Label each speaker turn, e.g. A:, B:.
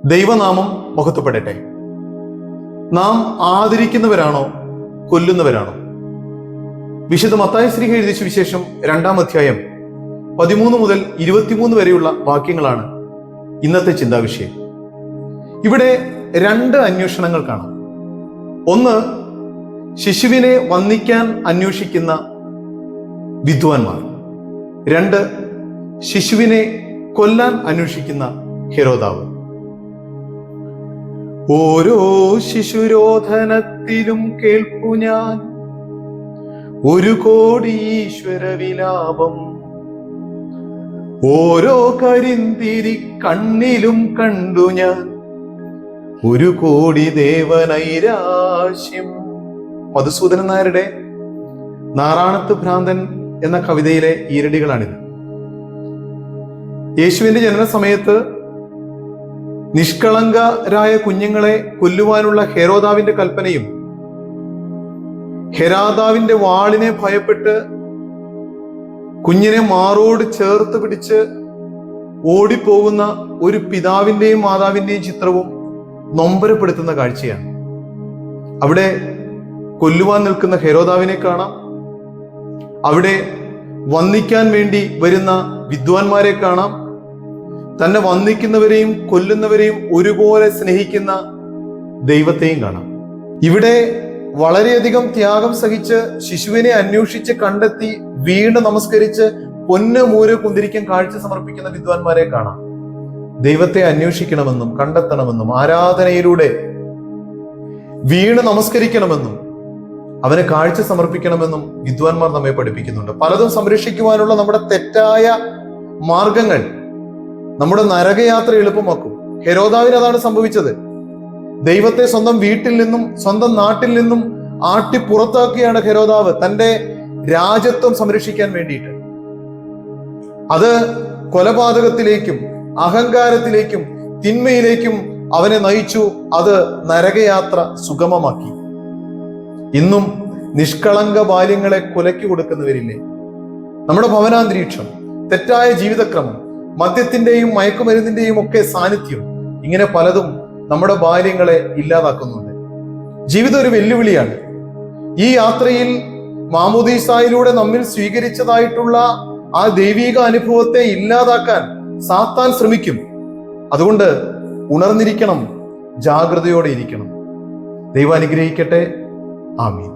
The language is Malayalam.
A: ദൈവനാമം മഹത്വപ്പെടട്ടെ. നാം ആദരിക്കുന്നവരാണോ കൊല്ലുന്നവരാണോ? വിശുദ്ധ മത്തായി ശ്ലീഹ എഴുതിയ സുവിശേഷം 2-ാം അധ്യായം 13 മുതൽ 23 വരെയുള്ള വാക്യങ്ങളാണ് ഇന്നത്തെ ചിന്താവിഷയം. ഇവിടെ 2 അന്വേഷണങ്ങൾ കാണാം. ഒന്ന്, ശിശുവിനെ വന്ദിക്കാൻ അന്വേഷിക്കുന്ന വിദ്വാൻമാർ. 2, ശിശുവിനെ കൊല്ലാൻ അന്വേഷിക്കുന്ന ഹെരോദാവ്. ഓരോ ശിശുരോധനത്തിലും കേൾപ്പു ഞാൻ ഒരു കോടി ഈശ്വര വിലാപം, ഓരോ കരിന്തിരി കണ്ണിലും കണ്ടു ഞാൻ ഒരു കോടി ദേവനൈരാശ്യം. മധുസൂദനൻ നായരുടെ നാറാണത്ത് ഭ്രാന്തൻ എന്ന കവിതയിലെ ഈരടികളാണിത്. യേശുവിന്റെ ജനന സമയത്ത് നിഷ്കളങ്കരായ കുഞ്ഞുങ്ങളെ കൊല്ലുവാനുള്ള ഹെരോദാവിന്റെ കൽപ്പനയും, ഹെരോദാവിന്റെ വാളിനെ ഭയപ്പെട്ട് കുഞ്ഞിനെ മാറോട് ചേർത്ത് പിടിച്ച് ഓടിപ്പോകുന്ന ഒരു പിതാവിന്റെയും മാതാവിന്റെയും ചിത്രവും നൊമ്പരപ്പെടുത്തുന്ന കാഴ്ചയാണ്. അവിടെ കൊല്ലുവാൻ നിൽക്കുന്ന ഹെരോദാവിനെ കാണാം, അവിടെ വന്ദിക്കാൻ വേണ്ടി വരുന്ന വിദ്വാൻമാരെ കാണാം, തന്നെ വന്ദിക്കുന്നവരെയും കൊല്ലുന്നവരെയും ഒരുപോലെ സ്നേഹിക്കുന്ന ദൈവത്തെയും കാണാം. ഇവിടെ വളരെയധികം ത്യാഗം സഹിച്ച് ശിശുവിനെ അന്വേഷിച്ച് കണ്ടെത്തി വീണ് നമസ്കരിച്ച് പൊന്ന് മൂര് കുന്തിരിക്കാൻ കാഴ്ച സമർപ്പിക്കുന്ന വിദ്വാൻമാരെ കാണാം. ദൈവത്തെ അന്വേഷിക്കണമെന്നും കണ്ടെത്തണമെന്നും ആരാധനയിലൂടെ വീണ് നമസ്കരിക്കണമെന്നും അവനെ കാഴ്ച സമർപ്പിക്കണമെന്നും വിദ്വാൻമാർ നമ്മെ പഠിപ്പിക്കുന്നുണ്ട്. പലതും സംരക്ഷിക്കുവാനുള്ള നമ്മുടെ തെറ്റായ മാർഗങ്ങൾ നമ്മുടെ നരകയാത്ര എളുപ്പമാക്കും. ഹെരോദാവിന് അതാണ് സംഭവിച്ചത്. ദൈവത്തെ സ്വന്തം വീട്ടിൽ നിന്നും സ്വന്തം നാട്ടിൽ നിന്നും ആട്ടി പുറത്താക്കിയാണ് ഹെരോദാവ് തന്റെ രാജ്യത്വം സംരക്ഷിക്കാൻ വേണ്ടിയിട്ട്. അത് കൊലപാതകത്തിലേക്കും അഹങ്കാരത്തിലേക്കും തിന്മയിലേക്കും അവനെ നയിച്ചു. അത് നരകയാത്ര സുഗമമാക്കി. ഇന്നും നിഷ്കളങ്ക ബാല്യങ്ങളെ കൊലയ്ക്ക് കൊടുക്കുന്നവരില്ലേ? നമ്മുടെ ഭവനാന്തരീക്ഷം, തെറ്റായ ജീവിതക്രമം, മദ്യത്തിന്റെയും മയക്കുമരുന്നിന്റെയും ഒക്കെ സാന്നിധ്യം, ഇങ്ങനെ പലതും നമ്മുടെ ബാല്യങ്ങളെ ഇല്ലാതാക്കുന്നുണ്ട്. ജീവിതം ഒരു വെല്ലുവിളിയാണ്. ഈ യാത്രയിൽ മാമോദീസായിലൂടെ നമ്മിൽ സ്വീകരിച്ചതായിട്ടുള്ള ആ ദൈവിക അനുഭവത്തെ ഇല്ലാതാക്കാൻ സാത്താൻ ശ്രമിക്കും. അതുകൊണ്ട് ഉണർന്നിരിക്കണം, ജാഗ്രതയോടെ ഇരിക്കണം. ദൈവം അനുഗ്രഹിക്കട്ടെ. ആമീൻ.